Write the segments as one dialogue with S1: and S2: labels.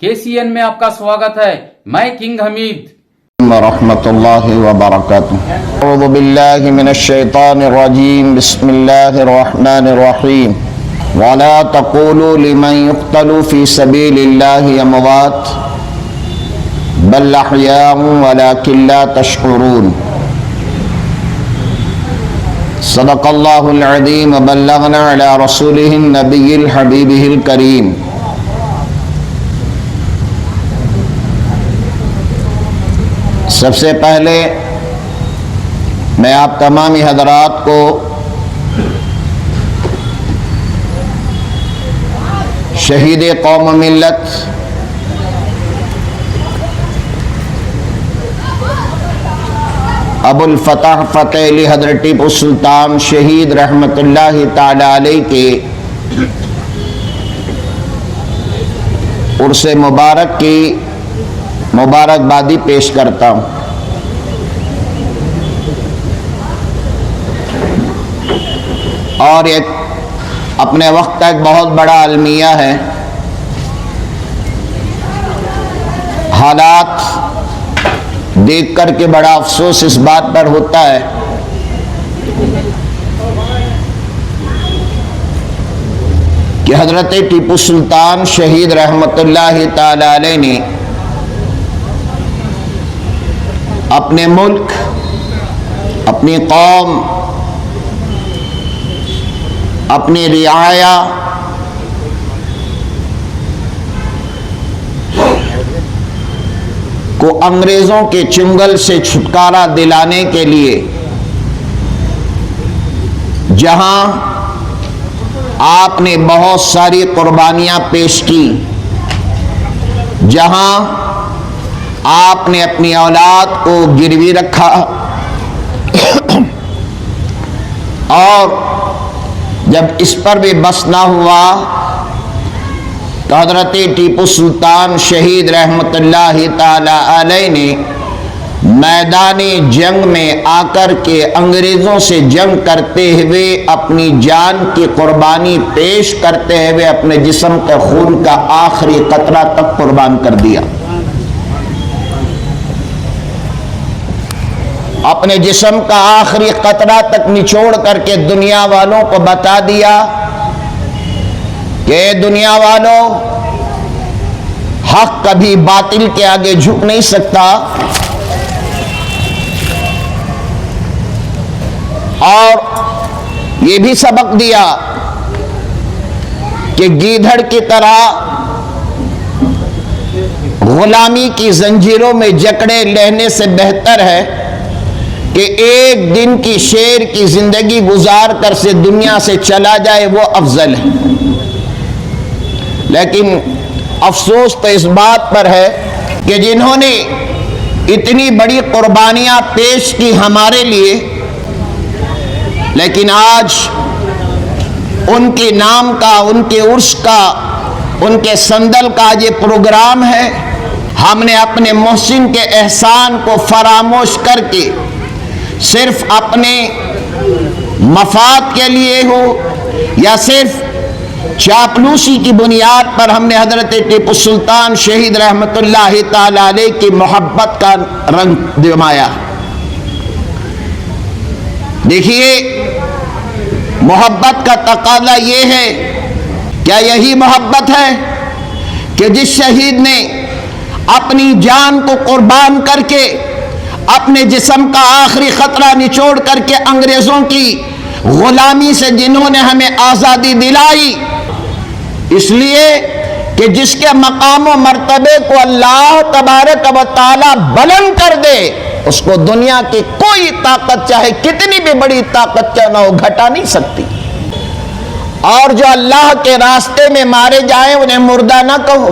S1: KCN में आपका स्वागत है। मैं किंग हमीद।
S2: रहमतुल्लाहि व बरकातुहू। अऊज़ु बिल्लाहि मिनश शैतानिर रजीम। बिस्मिल्लाहिर रहमानिर रहीम। वला तक़ूलू लिमन युक़्तलू फ़ी सबीलिल्लाहि अमवात बल अहयाउन वलाकिन ला तशऊरून। सदक़ल्लाहुल अज़ीम व बल्लगना अला रसूलिहिन नबिय्यिल हबीबिहिल करीम। सबसे पहले मैं आप तमामी हज़रात को शहीद कौम मिल्लत अबुल फतह फ़तेह अली हज़रत टीपू सुल्तान शहीद रहमतुल्लाहि ताला अलैह के उर्स मुबारक की मुबारकबादी पेश करता हूँ। और एक अपने वक्त का एक बहुत बड़ा अलमिया है। हालात देख कर के बड़ा अफसोस इस बात पर होता है कि हजरत टीपू सुल्तान शहीद रहमतुल्लाहि ताला अलैह ने अपने मुल्क, अपनी कौम, अपनी रियाया, को अंग्रेजों के चुंगल से छुटकारा दिलाने के लिए जहां आपने बहुत सारी कुर्बानियां पेश की, जहां आपने अपनी औलाद को गिरवी रखा और जब इस पर भी बस ना हुआ तो हज़रत टीपू सुल्तान शहीद रहमतुल्लाहि ताला अलैह ने मैदानी जंग में आकर के अंग्रेज़ों से जंग करते हुए अपनी जान की कुर्बानी पेश करते हुए अपने जिस्म के खून का आखिरी कतरा तक कुर्बान कर दिया। अपने जिस्म का आखिरी कतरा तक निचोड़ करके दुनिया वालों को बता दिया कि दुनिया वालों, हक कभी बातिल के आगे झुक नहीं सकता। और ये भी सबक दिया कि गीदड़ की तरह गुलामी की जंजीरों में जकड़े रहने से बेहतर है कि एक दिन की शेर की जिंदगी गुजार कर से दुनिया से चला जाए, वो अफजल है। लेकिन अफसोस तो इस बात पर है कि जिन्होंने इतनी बड़ी कुर्बानियां पेश की हमारे लिए, लेकिन आज उनके नाम का, उनके उर्स का, उनके संदल का ये प्रोग्राम है। हमने अपने मोहसिन के एहसान को फरामोश करके सिर्फ अपने मफाद के लिए हो या सिर्फ चापलूसी की बुनियाद पर हमने हजरत टीपू सुल्तान शहीद रहमतुल्लाहि ताला अलैह की मोहब्बत का रंग जमाया। देखिए, मोहब्बत का तकाज़ा ये है, क्या यही मोहब्बत है कि जिस शहीद ने अपनी जान को कुर्बान करके अपने जिस्म का आखिरी खतरा निचोड़ करके अंग्रेजों की गुलामी से जिन्होंने हमें आज़ादी दिलाई, इसलिए कि जिसके मकाम व मर्तबे को अल्लाह तबारक व तआला बुलंद कर दे, उसको दुनिया की कोई ताकत, चाहे कितनी भी बड़ी ताकत क्यों ना हो, घटा नहीं सकती। और जो अल्लाह के रास्ते में मारे जाएं उन्हें मुर्दा ना कहो,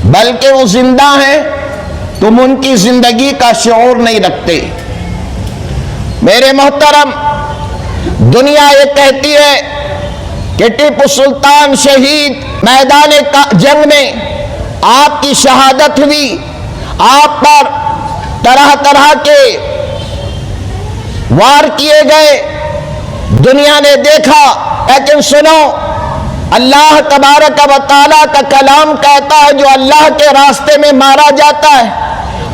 S2: बल्कि वो जिंदा हैं, तुम उनकी जिंदगी का शऊर नहीं रखते। मेरे मोहतरम, दुनिया ये कहती है कि टीपू सुल्तान शहीद मैदान जंग में आपकी शहादत हुई, आप पर तरह तरह के वार किए गए, दुनिया ने देखा। लेकिन सुनो, अल्लाह तबारक व तआला का कलाम कहता है जो अल्लाह के रास्ते में मारा जाता है।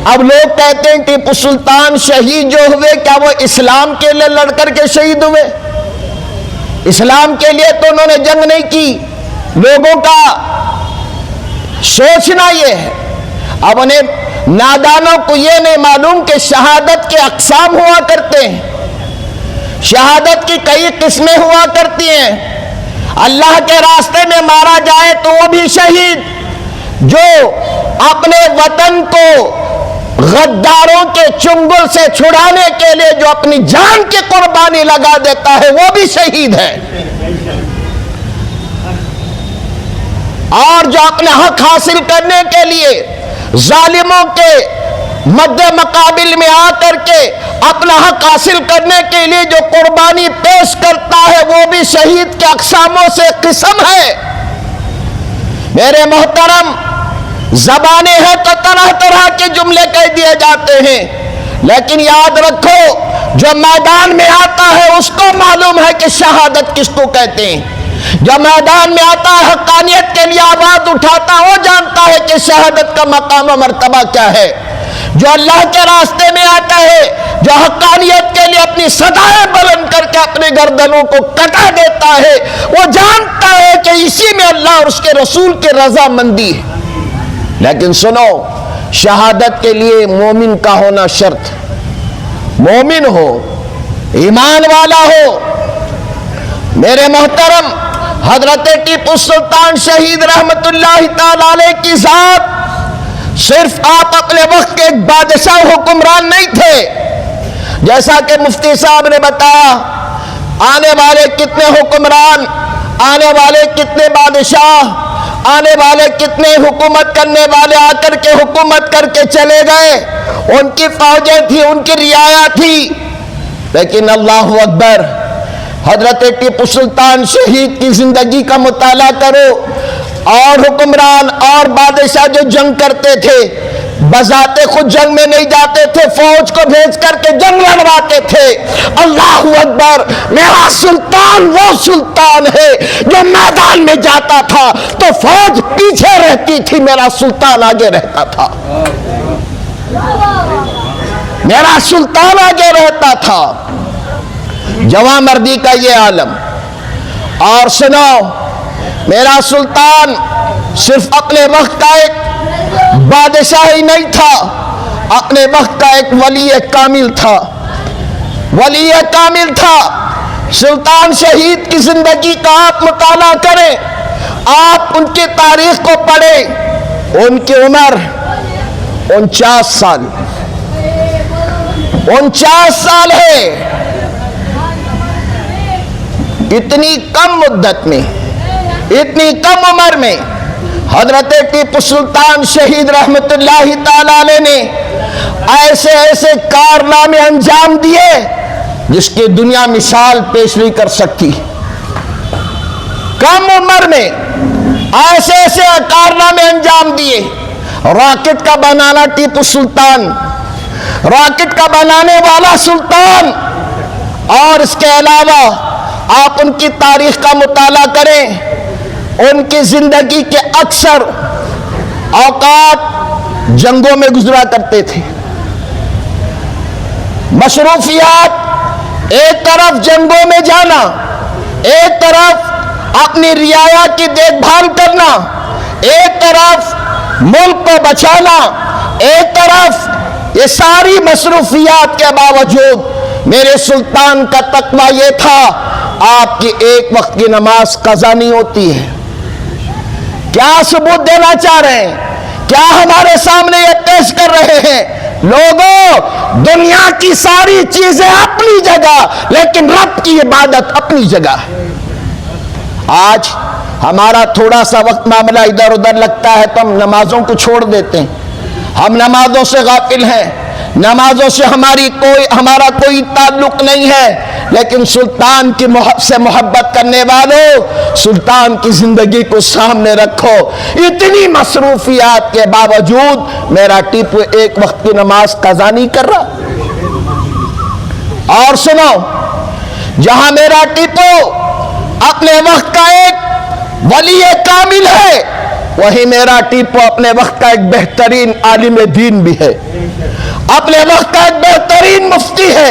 S2: अब लोग कहते हैं टीपू सुल्तान शहीद जो हुए, क्या वो इस्लाम के लिए लड़कर के शहीद हुए? इस्लाम के लिए तो उन्होंने जंग नहीं की। लोगों का सोचना यह है, अब उन्हें नादानों को यह नहीं मालूम कि शहादत के अक़साम हुआ करते हैं, शहादत की कई किस्में हुआ करती हैं। अल्लाह के रास्ते में मारा जाए तो वो भी शहीद, जो अपने वतन को गद्दारों के चुंगल से छुड़ाने के लिए जो अपनी जान की कुर्बानी लगा देता है वो भी शहीद है। और जो अपने हक हासिल करने के लिए जालिमों के मद्दे मुकाबिल में आकर के अपना हक हासिल करने के लिए जो कुर्बानी पेश करता है वो भी शहीद के अक़सामों से किस्म है। मेरे मोहतरम, ज़बानें हैं तो तरह तरह के जुमले कह दिए जाते हैं, लेकिन याद रखो जो मैदान में आता है उसको मालूम है कि शहादत किसको कहते हैं। जो मैदान में आता है हक़ानियत के लिए आवाज उठाता वो जानता है कि शहादत का मकाम और मर्तबा क्या है। जो अल्लाह के रास्ते में आता है, जो हक़ानियत के लिए अपनी सदाएं बुलंद करके अपने गर्दनों को कटा देता है, वो जानता है कि इसी में अल्लाह और उसके रसूल की रजामंदी है। लेकिन सुनो, शहादत के लिए मोमिन का होना शर्त, मोमिन हो, ईमान वाला हो। मेरे मोहतरम, हजरत टीपू सुल्तान शहीद रहमतुल्लाहि तआला अलैह की जात सिर्फ आप अपने वक्त के एक बादशाह हुक्मरान नहीं थे। जैसा कि मुफ्ती साहब ने बताया, आने वाले कितने हुक्मरान, आने वाले कितने बादशाह, आने वाले कितने हुकूमत करने वाले आकर के हुकूमत करके चले गए। उनकी फौजें थी, उनकी रियाया थी, लेकिन अल्लाहु अकबर, हजरत टीपू सुल्तान शहीद की जिंदगी का मुताला करो। और हुक्मरान और बादशाह जो जंग करते थे, बजाते खुद जंग में नहीं जाते थे, फौज को भेज करके जंग लड़वाते थे। अल्लाहु अकबर, मेरा सुल्तान वो सुल्तान है जो मैदान में जाता था तो फौज पीछे रहती थी, मेरा सुल्तान आगे रहता था, मेरा सुल्तान आगे रहता था। जवामर्दी का ये आलम। और सुनो, मेरा सुल्तान सिर्फ अपने वक्त का एक बादशाह ही नहीं था, अपने वक्त का एक वली कामिल था, वली कामिल था। सुल्तान शहीद की जिंदगी का आप मुताला करें, आप उनकी तारीख को पढ़ें। उनकी उम्र 49 साल, 49 साल है। इतनी कम मुद्दत में, इतनी कम उम्र में हजरत टीपू सुल्तान शहीद रहमतुल्लाहि तआला अलैह ने ऐसे ऐसे कारनामे अंजाम दिए जिसकी दुनिया मिसाल पेश नहीं कर सकती। कम उम्र में ऐसे ऐसे कारनामे अंजाम दिए। रॉकेट का बनाना टीपू सुल्तान, रॉकेट का बनाने वाला सुल्तान। और इसके अलावा आप उनकी तारीख का मुताला करें, उनकी जिंदगी के अक्सर औकात जंगों में गुजरा करते थे। मशरूफियात, एक तरफ जंगों में जाना, एक तरफ अपनी रियाया की देखभाल करना, एक तरफ मुल्क को बचाना, एक तरफ ये सारी मशरूफियात के बावजूद मेरे सुल्तान का तकवा ये था, आपकी एक वक्त की नमाज कज़ा नहीं होती है। क्या सबूत देना चाह रहे हैं? क्या हमारे सामने ये पेश कर रहे हैं? लोगों, दुनिया की सारी चीजें अपनी जगह, लेकिन रब की इबादत अपनी जगह है। आज हमारा थोड़ा सा वक्त मामला इधर उधर लगता है तो हम नमाजों को छोड़ देते हैं। हम नमाजों से गाफिल हैं, नमाजों से हमारा कोई ताल्लुक नहीं है। लेकिन सुल्तान की से मोहब्बत करने वालों, सुल्तान की जिंदगी को सामने रखो। इतनी मसरूफियात के बावजूद मेरा टीपू एक वक्त की नमाज कज़ा नहीं कर रहा। और सुनो, जहां मेरा टीपू अपने वक्त का एक वली कामिल है, वही मेरा टीपू अपने वक्त का एक बेहतरीन आलिम दीन भी है, अपने वक्त का एक बेहतरीन मुफ्ती है,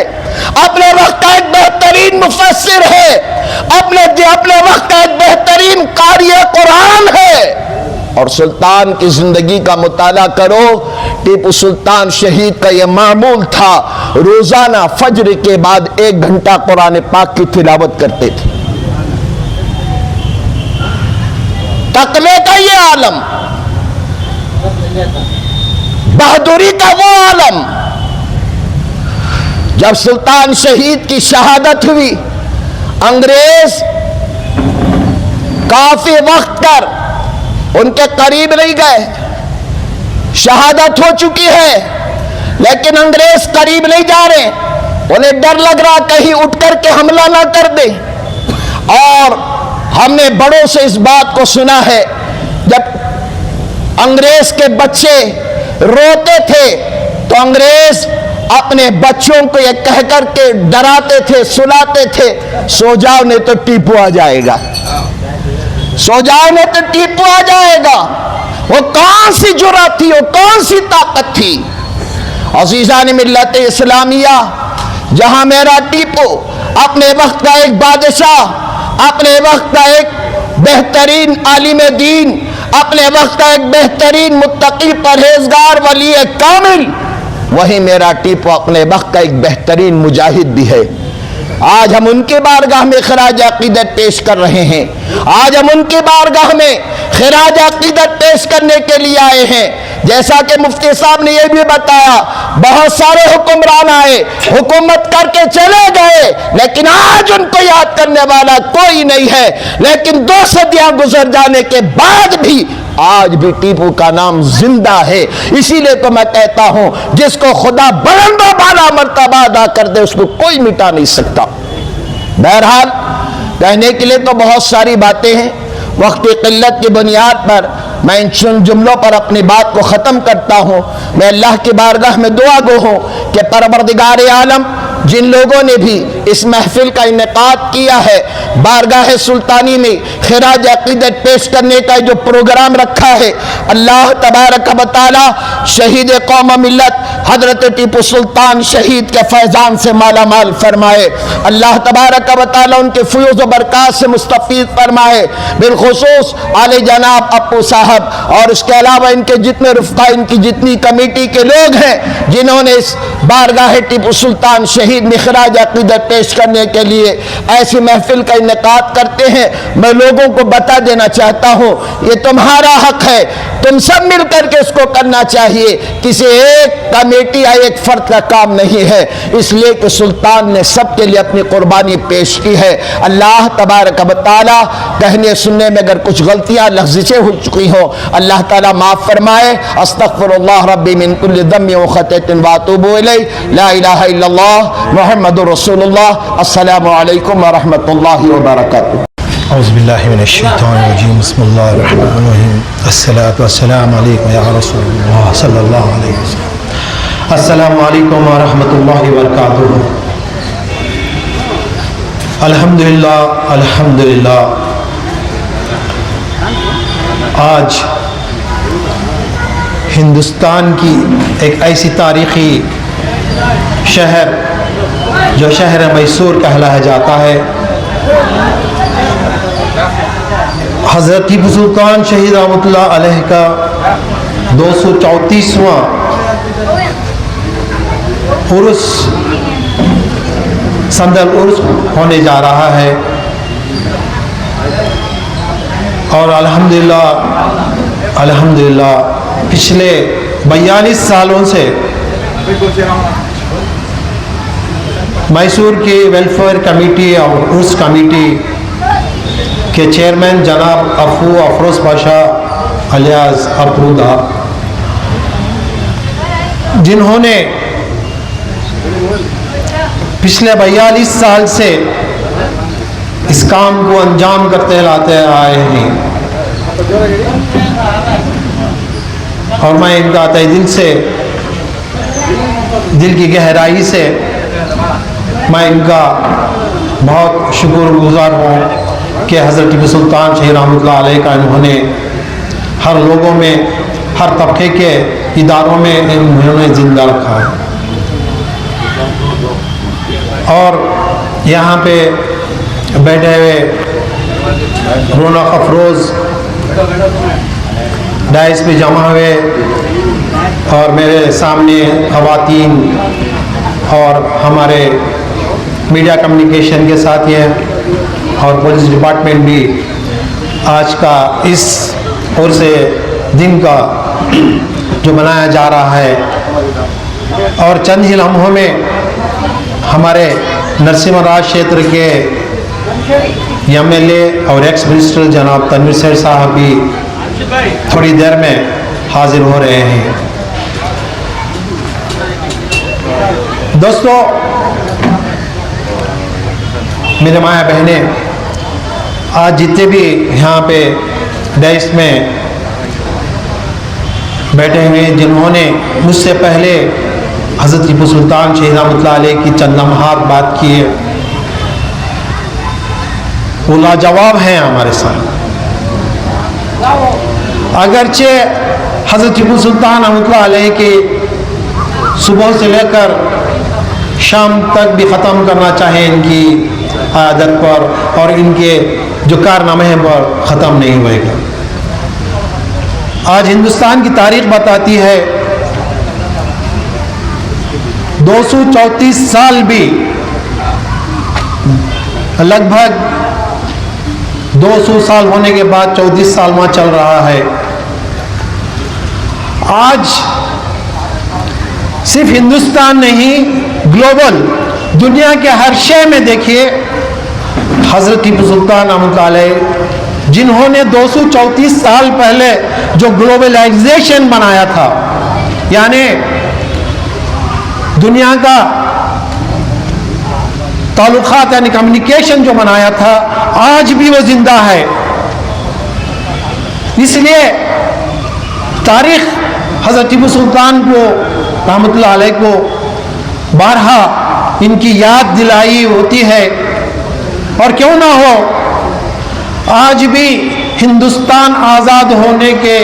S2: अपने वक्त का एक बेहतरीन मुफस्सिर है, अपने वक्त का एक बेहतरीन कारी कुरान है। और सुल्तान की जिंदगी का मुताला करो, टीपू सुल्तान शहीद का यह मामूल था, रोजाना फज्र के बाद 1 घंटा कुरान पाक की तिलावत करते थे। तकवे का ये आलम, बहादुरी का वो आलम। जब सुल्तान शहीद की शहादत हुई, अंग्रेज काफी वक्त कर उनके करीब नहीं गए। शहादत हो चुकी है, लेकिन अंग्रेज करीब नहीं जा रहे, उन्हें डर लग रहा कहीं उठ करके हमला ना कर दे। और हमने बड़ों से इस बात को सुना है, जब अंग्रेज के बच्चे रोते थे तो अंग्रेज अपने बच्चों को ये कह करके डराते थे, सुलाते थे, सो जाओ नहीं तो टीपू आ जाएगा, सो जाओ नहीं तो टीपू आ जाएगा। वो कौन सी जुर्रत थी, वो कौन सी ताकत थी। अज़ीज़ान मिल्लत इस्लामिया, जहां मेरा टीपू अपने वक्त का एक बादशाह, अपने वक्त का एक बेहतरीन आलिम दीन, अपने वक्त का एक बेहतरीन मुत्तकी परहेजगार वली कामिल, वही मेरा टीपू अपने वक्त का एक बेहतरीन मुजाहिद भी है। आज हम उनके बारगाह में खराज अकीदत पेश कर रहे हैं, आज हम उनके बारगाह में खराज अकीदत पेश करने के लिए आए हैं। जैसा कि मुफ्ती साहब ने यह भी बताया, बहुत सारे हुक्मरान आए, हुकूमत करके चले गए, लेकिन आज उनको याद करने वाला कोई नहीं है। लेकिन 2 सदियां गुजर जाने के बाद भी आज भी टीपू का नाम जिंदा है। इसीलिए तो मैं कहता हूं, जिसको खुदा बुलंद बाला मर्तबा अदा कर दे, उसको कोई मिटा नहीं सकता। बहरहाल कहने के लिए तो बहुत सारी बातें हैं, वक्त की किल्लत की बुनियाद पर मैं इन जुमलों पर अपनी बात को ख़त्म करता हूँ। मैं अल्लाह की बारगाह में दुआ गो हूँ कि परवरदिगार आलम जिन लोगों ने भी इस महफिल का इनेकाद किया है, बारगाह सुल्तानी में खिराज अकीदत पेश करने का जो प्रोग्राम रखा है, अल्लाह तबारक व तआला शहीद कौम मिल्लत हजरत टीपू सुल्तान शहीद के फैजान से माला माल फरमाए। अल्लाह तबारक व तआला उनके फयूज़ व बरक़ात से मुस्तफ़ीद फरमाए। बिलखुसूस आले जनाब अप्पू साहब और इसके अलावा इनके जितने रुफ़क़ा, इनकी जितनी कमेटी के लोग हैं, जिन्होंने इस बारगाह टीपू सुल्तान शहीद में खिराज अकीदत पेश करने के लिए ऐसी महफिल का इनेकाद करते हैं। मैं लोगों को बता देना चाहता हूँ, ये तुम्हारा हक है, तुम सब मिलकर के इसको करना चाहिए। किसी एक कमेटी या एक फर्द का काम नहीं है, इसलिए कि सुल्तान ने सबके लिए अपनी कुर्बानी पेश की है। अल्लाह तबारक व तआला कहने सुनने में अगर कुछ गलतियां लफ्ज़ें हो चुकी हो, अल्लाह ताला माफ़ फरमाए। अस्तग़फ़िरुल्लाह रब्बी मिन कुल्लि ज़म्बिन व ख़तातिन व अतूबु इलैहि। ला इलाहा इल्लल्लाह मुहम्मदुर रसूलुल्लाह। अस्सलामु अलैकुम व रहमतुल्लाहि व बरकातुहू।
S3: औज़ुबिल्लाहि मिनश्शैतानिर्रजीम। बिस्मिल्लाहिर्रहमानिर्रहीम। अस्सलातु वस्सलामु अलैका या रसूलल्लाह सल्लल्लाहु अलैहि वसल्लम। अस्सलामु अलैकुम व रहमतुल्लाहि व बरकातुहू। अल्हम्दुलिल्लाह अल्हम्दुलिल्लाह। आज हिंदुस्तान की एक ऐसी तारीख़ी शहर जो शहर मैसूर कहलाया जाता है, हज़रत टीपू सुल्तान शहीद रहमतुल्लाह अलैह का 234वां उर्स संदल उर्स होने जा रहा है। और अल्हम्दुलिल्लाह अल्हम्दुलिल्लाह पिछले 42 सालों से मैसूर की वेलफेयर कमेटी और उर्स कमेटी के चेयरमैन जनाब अफू अफरोज़ पाशा अलियास अफरूदा, जिन्होंने पिछले 42 साल से इस काम को अंजाम करते लाते आए हैं, और मैं इनका तहे दिल से, दिल की गहराई से मैं इनका बहुत शुक्रगुजार हूँ कि हज़रत टीपू सुल्तान शहीद रहमतुल्लाह अलैह का इन्होंने हर लोगों में, हर तबके के इदारों में इन्होंने ज़िंदा रखा है। और यहाँ पे बैठे हुए रौनक अफरोज़ डाइस पे जमा हुए और मेरे सामने ख़वातीन और हमारे मीडिया कम्युनिकेशन के साथी हैं और पुलिस डिपार्टमेंट भी आज का इस उर्स दिन का जो मनाया जा रहा है। और चंद ही लम्हों में हमारे नरसिम्हा क्षेत्र के MLA और एक्स मिनिस्टर जनाब तनवीर सैयद साहब भी थोड़ी देर में हाजिर हो रहे हैं। दोस्तों, मेरे माया बहनें, आज जितने भी यहाँ पे देश में बैठे हुए जिन्होंने मुझसे पहले हज़रत टीपू सुल्तान शहीद रहमतुल्लाह अलैह की चंद लम्हात बात की है, वो लाजवाब हैं हमारे साथ। अगरचे हज़रत टीपू सुल्तान रहमतुल्लाह अलैह के सुबह से लेकर शाम तक भी ख़त्म करना चाहें इनकी आदत पर और इनके जो कारनामे हैं पर ख़त्म नहीं होएगा। आज हिंदुस्तान की तारीख बताती है 234 साल भी लगभग 200 साल होने के बाद 34 साल वहाँ चल रहा है। आज सिर्फ हिंदुस्तान नहीं, ग्लोबल दुनिया के हर शहर में देखिए हज़रत टीपू सुल्तान रहमतुल्लाह अलैह जिन्होंने 234 साल पहले जो ग्लोबलाइजेशन बनाया था, यानी दुनिया का ताल्लुकात यानी कम्युनिकेशन जो बनाया था, आज भी वो जिंदा है। इसलिए तारीख हज़रत टीपू सुल्तान को रहमतुल्लाह अलैह को बारहा इनकी याद दिलाई होती है। और क्यों ना हो, आज भी हिंदुस्तान आज़ाद होने के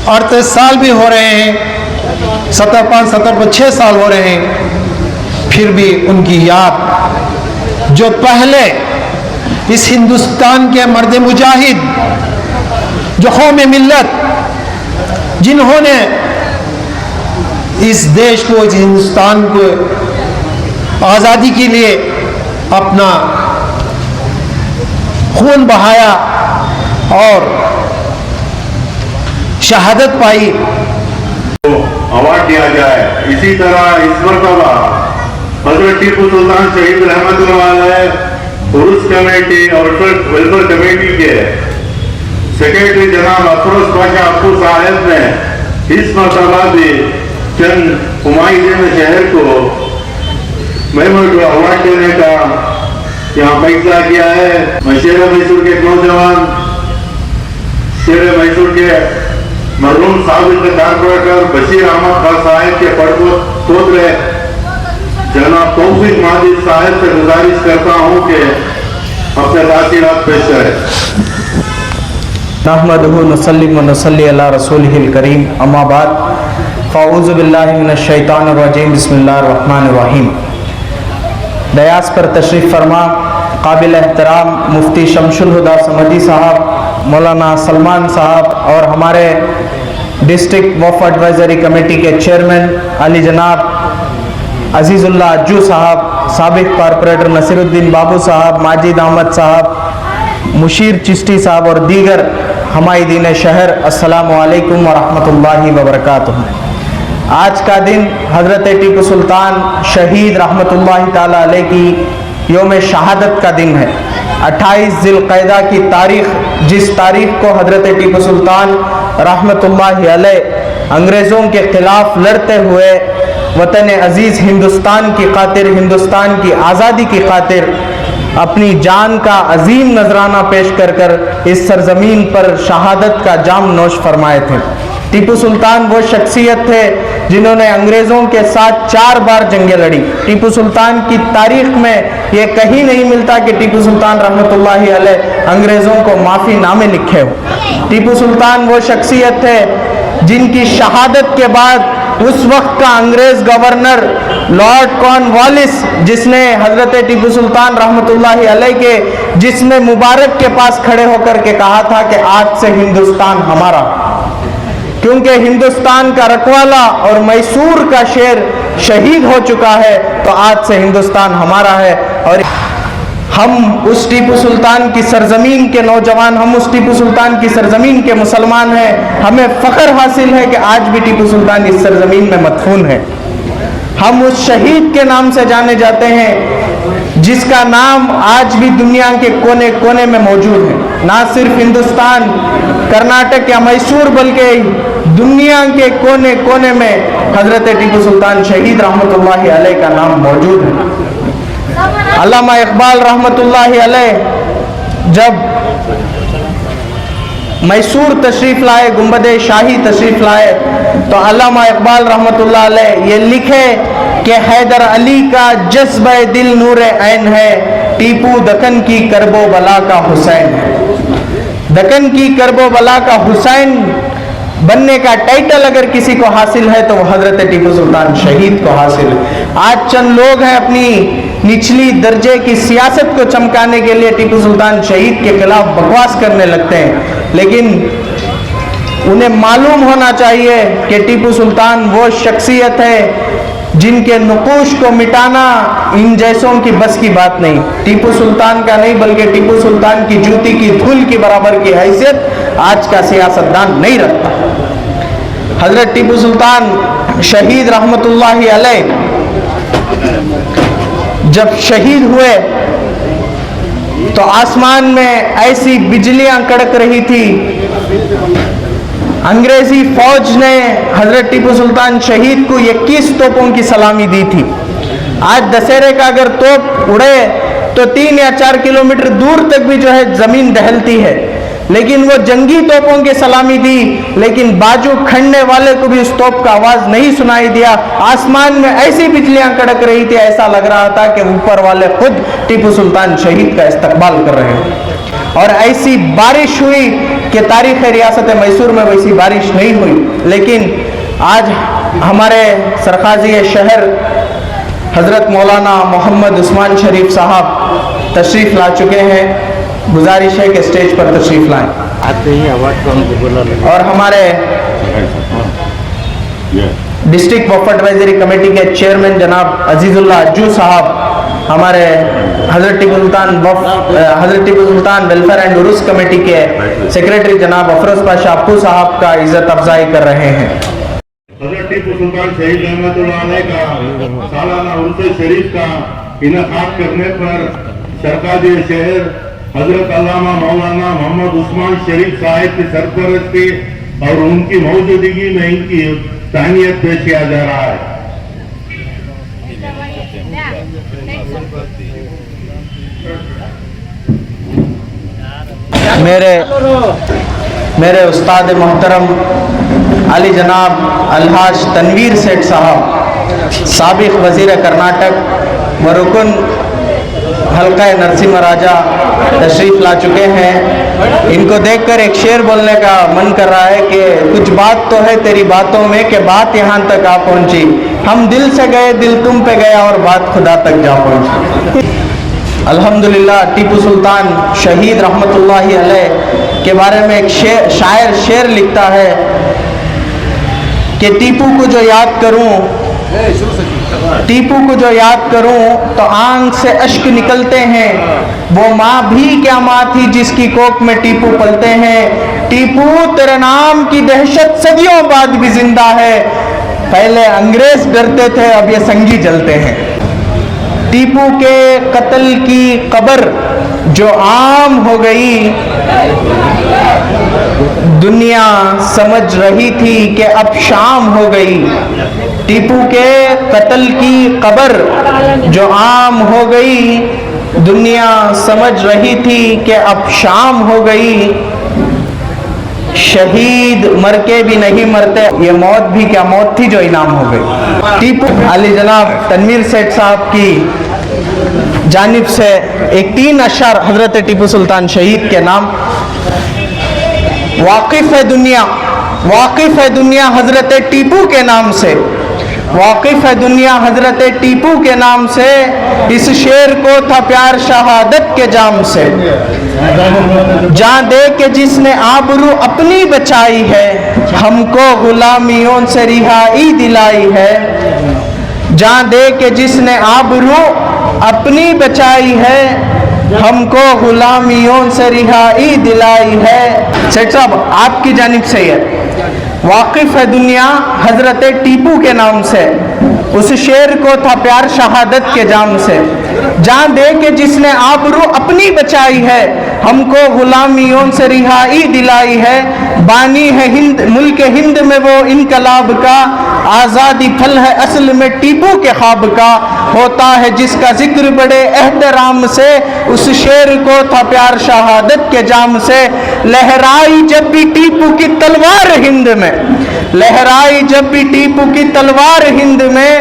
S3: 38 साल भी हो रहे हैं, 6 साल हो रहे हैं, फिर भी उनकी याद जो पहले इस हिंदुस्तान के मर्द मुजाहिद, जो कौम मिल्लत, जिन्होंने इस देश को, इस हिंदुस्तान को आज़ादी के लिए अपना खून बहाया और शहादत पाई,
S4: तो अवार्ड दिया जाए। इसी तरह इस मरतबा हज़रत टीपू सुल्तान शहीद रहमतुल्लाह अलैह उर्स कमेटी और ट्रस्ट वेलफेयर कमेटी के सेक्रेटरी जनाब अफरोज पाशा अब्बू साहब ने इस मरतबा भी चंद हुमायूं शहर को मेमोरियल अवार्ड देने का यहाँ फैसला किया है। मैं शेर मैसूर के नौजवान, शेर मैसूर के मरहूम साबिक कारपोरेटर बशीर अहमद खान साहब के पोतरे जनाब तौफीक माजिद साहब से गुजारिश करता हूँ कि अपने तासीरात पेश करें।
S5: नहमदुहु नसल्ली व नसल्ली अला रसूलिहिल करीम, अम्मा बाद, फ़ाऊज़ु बिल्लाहि मिनश शैतानिर रजीम, बिस्मिल्लाहिर रहमानिर रहीम। दयास पर तशरीफ़ फरमा काबिल एहतराम मुफ्ती शमशुल हुदा समदी साहब, मौलाना सलमान साहब और हमारे डिस्ट्रिक्ट वफ़ एडवाइजरी कमेटी के चेयरमैन अली जनाब अजीज़ुल्लाह अज्जू साहब, साबिक कॉरपोरेटर नसीरुद्दीन बाबू साहब, माजिद अहमद साहब, मुशीर चिश्ती साहब और दीगर हमायदीन शहर, अस्सलामु अलैकुम व रहमतुल्लाहि व बरकातुहू। आज का दिन हज़रत टीपू सुल्तान शहीद रहमतुल्लाहि ताला अलैह की योम शहादत का दिन है। 28 ज़िलक़ैदा की तारीख, जिस तारीख को हज़रत टीपू सुल्तान रहमतुल्लाहि अलैह अंग्रेज़ों के ख़िलाफ़ लड़ते हुए वतन अज़ीज़ हिंदुस्तान की खातिर, हिंदुस्तान की आज़ादी की खातिर अपनी जान का अजीम नजराना पेश कर कर इस सरजमीन पर शहादत का जाम नोश फरमाए थे। टीपू सुल्तान वो शख्सियत थे जिन्होंने अंग्रेज़ों के साथ 4 बार जंगें लड़ी। टीपू सुल्तान की तारीख में ये कहीं नहीं मिलता कि टीपू सुल्तान रहमतुल्लाहि अलैह अंग्रेज़ों को माफ़ी नामे लिखे हो। टीपू सुल्तान वो शख्सियत थे जिनकी शहादत के बाद उस वक्त का अंग्रेज़ गवर्नर लॉर्ड कॉर्नवालिस, जिसने हज़रत टीपू सुल्तान रहमतुल्लाहि अलैह के जिस्म मुबारक के पास खड़े होकर के कहा था कि आज से हिंदुस्तान हमारा, क्योंकि हिंदुस्तान का रखवाला और मैसूर का शेर शहीद हो चुका है, तो आज से हिंदुस्तान हमारा है। और हम उस टीपू सुल्तान की सरजमीन के नौजवान, हम उस टीपू सुल्तान की सरजमीन के मुसलमान हैं। हमें फ़ख्र हासिल है कि आज भी टीपू सुल्तान इस सरजमीन में मदफून है। हम उस शहीद के नाम से जाने जाते हैं जिसका नाम आज भी दुनिया के कोने कोने में मौजूद है। ना सिर्फ हिंदुस्तान, कर्नाटक या मैसूर, बल्कि दुनिया के कोने कोने में हज़रत टीपू सुल्तान शहीद रहमतुल्लाहि अलैह का नाम मौजूद है। अल्लामा इकबाल रहमतुल्लाहि अलैह जब मैसूर तशरीफ़ लाए, गुंबद शाही तशरीफ़ लाए, तो अल्लामा इकबाल रहमतुल्लाह अलैह ये लिखे कि हैदर अली का जज्बे दिल नूर ऐन है, टीपू दक्कन की करबो बला का हुसैन है। दक्कन की करबो बला का हुसैन बनने का टाइटल अगर किसी को हासिल है तो वो हज़रत टीपू सुल्तान शहीद को हासिल है। आज चंद लोग हैं अपनी निचली दर्जे की सियासत को चमकाने के लिए टीपू सुल्तान शहीद के खिलाफ बकवास करने लगते हैं, लेकिन उन्हें मालूम होना चाहिए कि टीपू सुल्तान वो शख्सियत है जिनके नुकूश को मिटाना इन जैसों की बस की बात नहीं। टीपू सुल्तान का नहीं, बल्कि टीपू सुल्तान की जूती की धूल की बराबर की हैसियत आज का सियासतदान नहीं रखता। हजरत टीपू सुल्तान शहीद रहमतुल्लाहि अलैह जब शहीद हुए तो आसमान में ऐसी बिजलियां कड़क रही थी। अंग्रेजी फौज ने हजरत टीपू सुल्तान शहीद को 21 तोपों की सलामी दी थी। आज दशहरे का अगर तोप उड़े तो 3 या 4 किलोमीटर दूर तक भी जो है जमीन दहलती है, लेकिन वो जंगी तोपों की सलामी दी, लेकिन बाजू खंडने वाले को भी उस तोप का आवाज नहीं सुनाई दिया। आसमान में ऐसी बिजलियां कड़क रही थी, ऐसा लग रहा था कि ऊपर वाले खुद टीपू सुल्तान शहीद का इस्तकबाल कर रहे हैं। और ऐसी बारिश हुई कि तारीख रियासत मैसूर में वैसी बारिश नहीं हुई। लेकिन आज हमारे सरखाजी शहर हजरत मौलाना मोहम्मद उस्मान शरीफ साहब तशरीफ ला चुके हैं। गुजारिश है कि स्टेज पर तशरीफ लाएं।
S6: आते ही आवाज को हमको बोला।
S5: और हमारे डिस्ट्रिक्ट वफ़ एडवाइजरी कमेटी के चेयरमैन जनाब अजीजुल्लाह अज्जू साहब, हमारे हजरत Tipu Sultan welfare and Urs committee के सेक्रेटरी जनाब अफरोज पाशा अप्पू साहब का इज्जत अफजाई कर रहे हैं।
S4: हजरत टीपू सुल्तान शहीद रहमतुल्लाह अलैह का सालाना उर्स शरीफ का इनेकाद करने पर सरकाजी शहर हजरत अल्लामा मौलाना मोहम्मद उस्मान शरीफ साहिब की सरपरस्ती और उनकी मौजूदगी में इनकी तानियत पेश किया जा रहा है।
S5: मेरे उस्ताद मोहतरम अली जनाब अलहाज तनवीर सेठ साहब, साबिक वजीर कर्नाटक व रुकन हल्का नरसिम्हा राजा तशरीफ ला चुके हैं। इनको देखकर एक शेर बोलने का मन कर रहा है कि कुछ बात तो है तेरी बातों में कि बात यहाँ तक आ पहुँची। हम दिल से गए, दिल तुम पे गया और बात खुदा तक जा पहुँची। अल्हम्दुलिल्लाह टीपू सुल्तान शहीद रहमतुल्लाहि अलैह के बारे में एक शायर शेर लिखता है कि टीपू को जो याद करूं तो आंख से अश्क निकलते हैं। वो माँ भी क्या माँ थी जिसकी कोख में टीपू पलते हैं। टीपू तेरे नाम की दहशत सदियों बाद भी जिंदा है। पहले अंग्रेज डरते थे, अब ये संगी जलते हैं। टीपू के कत्ल की खबर जो आम हो गई, दुनिया समझ रही थी कि अब शाम हो गई। टीपू के कत्ल की खबर जो आम हो गई, दुनिया समझ रही थी कि अब शाम हो गई। शहीद मर के भी नहीं मरते, ये मौत भी क्या मौत थी जो इनाम हो गई। टीपू अली जनाब तनवीर सेठ साहब की जानिब से एक 3 अशर हजरत टीपू सुल्तान शहीद के नाम। वाकिफ है दुनिया हजरत टीपू के नाम से, वाकिफ है दुनिया हजरत टीपू के नाम से, इस शेर को था प्यार शहादत के जाम से। जान दे के जिसने आबरू अपनी बचाई है, हमको गुलामियों से रिहाई दिलाई है। जान दे के जिसने आबरू अपनी बचाई है, हमको गुलामियों से रिहाई दिलाई है। सेठ साहब आपकी जानिब से है, वाकिफ है दुनिया हजरत टीपू के नाम से, उस शेर को था प्यार शहादत के जाम से। जान दे के जिसने आबरू अपनी बचाई है, हमको गुलामियों से रिहाई दिलाई है। बानी है हिंद मुल्क हिंद में वो इनकलाब का, आज़ादी फल है असल में टीपू के ख्वाब का। होता है जिसका जिक्र बड़े एहतराम से, उस शेर को था प्यार शहादत के जाम से। लहराई जब भी टीपू की तलवार हिंद में, लहराई जब भी टीपू की तलवार हिंद में,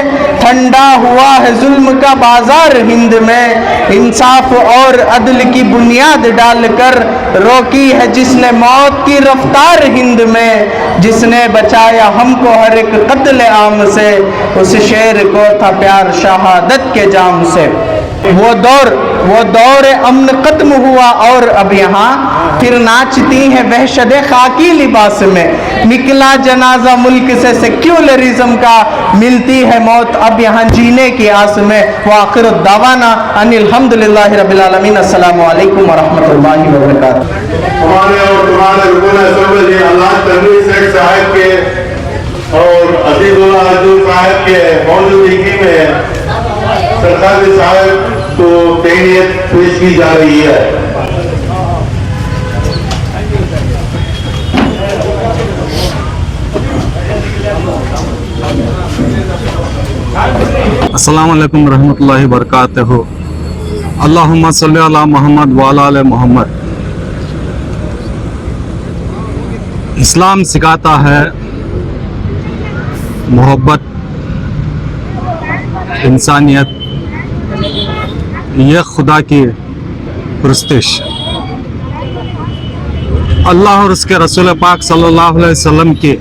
S5: ठंडा हुआ है जुल्म का बाजार हिंद में। इंसाफ और अदल की बुनियाद डालकर रोकी है जिसने मौत की रफ्तार हिंद में। जिसने बचाया हमको हर एक कत्ल आम से, उस शेर को था प्यार शहादत के जाम से। वो दौर अमन खत्म हुआ और अब यहाँ फिर नाचती हैं वहशत खाकी लिबास में। निकला जनाजा मुल्क से सेक्युलरिज्म का, मिलती है मौत अब यहाँ जीने की आस में। व आखिर दावाना अनिल हम्दुलिल्लाहि रब्बिल आलमीन। अस्सलामु अलैकुम व रहमतुल्लाहि व बरकातुहू।
S4: हमारे और तुम्हारे रुकन असल जी अल्लाह तनवीर सेठ साहब के और अजीजुल्लाह अजूर साहब के मौजूदगी में सरकार साहब को तहनीत पेश की जा रही है।
S7: अस्सलामु अलैकुम रहमतुल्लाहि व बरकातहू। अल्लाहुम्मा सल्ली अला मोहम्मद व अला आले मोहम्मद। इस्लाम सिखाता है मोहब्बत, इंसानियत, यह खुदा की पुरस्तिश। अल्लाह और उसके रसूल पाक सल्लल्लाहु अलैहि वसल्लम की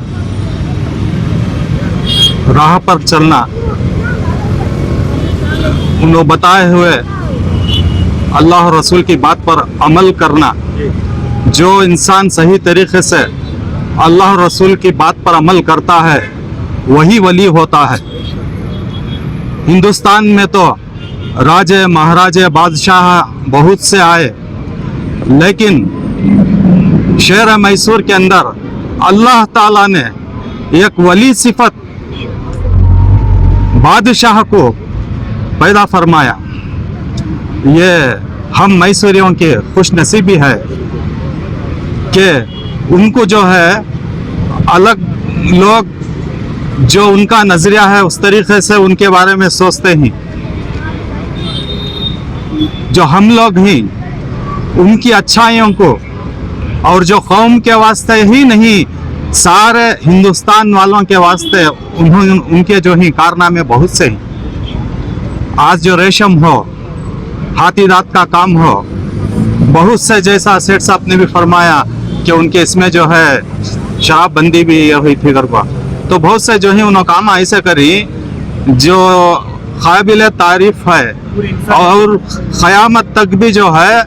S7: राह पर चलना, उन्होंने बताए हुए अल्लाह और रसूल की बात पर अमल करना। जो इंसान सही तरीके से अल्लाह और रसूल की बात पर अमल करता है वही वली होता है। हिंदुस्तान में तो राजे महाराजे बादशाह बहुत से आए, लेकिन शहर मैसूर के अंदर अल्लाह ताला ने एक वली सिफत बादशाह को पैदा फरमाया। ये हम मैसूरियों की खुश नसीबी है कि उनको जो है अलग लोग जो उनका नजरिया है उस तरीके से उनके बारे में सोचते हैं। जो हम लोग ही उनकी अच्छाइयों को, और जो कौम के वास्ते ही नहीं सारे हिंदुस्तान वालों के वास्ते उन्होंने उनके जो ही कारनामे बहुत से हैं। आज जो रेशम हो, हाथी दांत का काम हो, बहुत से, जैसा सेठ साहब ने भी फरमाया कि उनके इसमें जो है शराबबंदी भी हुई थी गरबा, तो बहुत से जो है उन्होंने काम ऐसे करी जो काबिल तारीफ है, और क़यामत तक भी जो है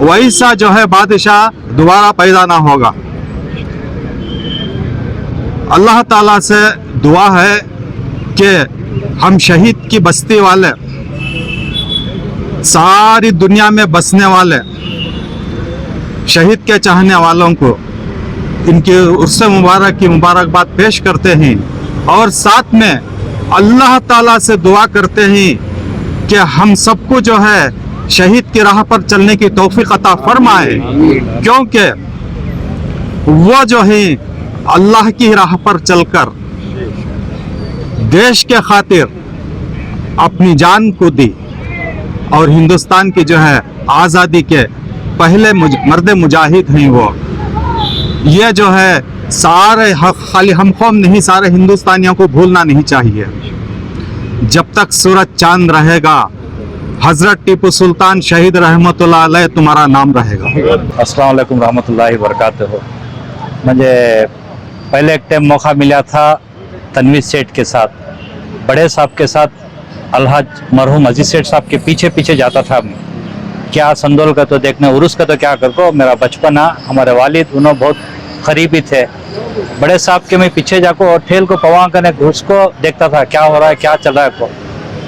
S7: वैसा जो है बादशाह दोबारा पैदा ना होगा। अल्लाह ताला से दुआ है कि हम शहीद की बस्ती वाले, सारी दुनिया में बसने वाले शहीद के चाहने वालों को इनके उर्स मुबारक की मुबारकबाद पेश करते हैं, और साथ में अल्लाह ताला से दुआ करते हैं कि हम सबको जो है शहीद की राह पर चलने की तौफीक अता फरमाए, क्योंकि वो जो है अल्लाह की राह पर चलकर देश के खातिर अपनी जान को दी, और हिंदुस्तान की जो है आज़ादी के पहले मर्द मुजाहिद हैं वो। ये जो है सारे खाली हम कौम नहीं, सारे हिंदुस्तानियों को भूलना नहीं चाहिए। जब तक सूरज चांद रहेगा, हजरत टीपू सुल्तान शहीद रहमतुल्लाह अलैह तुम्हारा नाम रहेगा।
S6: अस्सलाम वालेकुम रहमतुल्लाहि वबरकातुहू। मुझे पहले एक टाइम मौका मिला था तनवीर सेठ के साथ, बड़े साहब के साथ, अलहाज मरहूम अजीज सेठ साहब के पीछे पीछे जाता था। क्या संदोल का तो देखना, उर्स का तो क्या कर को, मेरा बचपना, हमारे वालिद उन्होंने बहुत करीबी थे। बड़े साहब के मैं पीछे जाको और ठेल को पवा करने उसको देखता था, क्या हो रहा है, क्या चल रहा है को।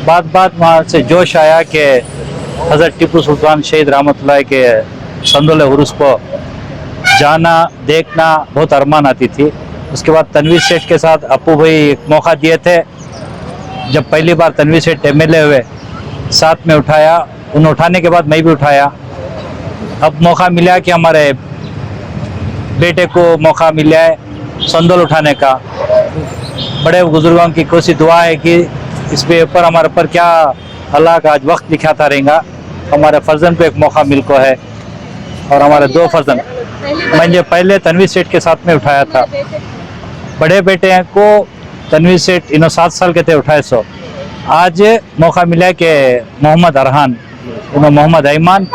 S6: बात वहाँ से जोश आया कि हज़रत टीपू सुल्तान शहीद रहमतुल्लाह के संदोल उर्स को जाना, देखना बहुत अरमान आती थी। उसके बाद तनवीर सेठ के साथ अपू भाई एक मौका दिए थे। जब पहली बार तनवीर सेठ MLA हुए, साथ में उठाया, उन उठाने के बाद मैं भी उठाया। अब मौका मिला कि हमारे बेटे को मौका मिला है संदोल उठाने का। बड़े बुजुर्गों की कोशिश दुआ है कि इस पे ऊपर हमारे ऊपर क्या अल्लाह का आज वक्त लिखा था रहेगा। हमारे फर्जन को एक मौका मिल को है और हमारे 2 फर्जन मैंने पहले तनवीर सेठ के साथ में उठाया था। बड़े बेटे को तनवीर सेठ इन्हों 7 साल के थे उठाए सो। आज मौका मिला कि मोहम्मद अरहान, उन्होंने मोहम्मद ऐमान,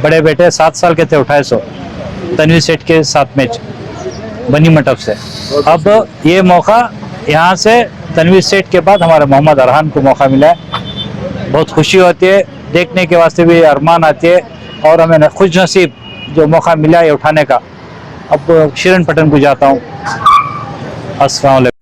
S6: बड़े बेटे 7 साल के थे उठाए सो तनवीर सेठ के साथ में बनी मटब से। अब ये मौका यहाँ से तनवीर सेठ के बाद हमारे मोहम्मद अरहान को मौका मिला है। बहुत खुशी होती है, देखने के वास्ते भी अरमान आती है और हमें खुश नसीब जो मौका मिला है उठाने का। अब शिरन पटन को जाता हूँ। अस्सलाम वालेकुम।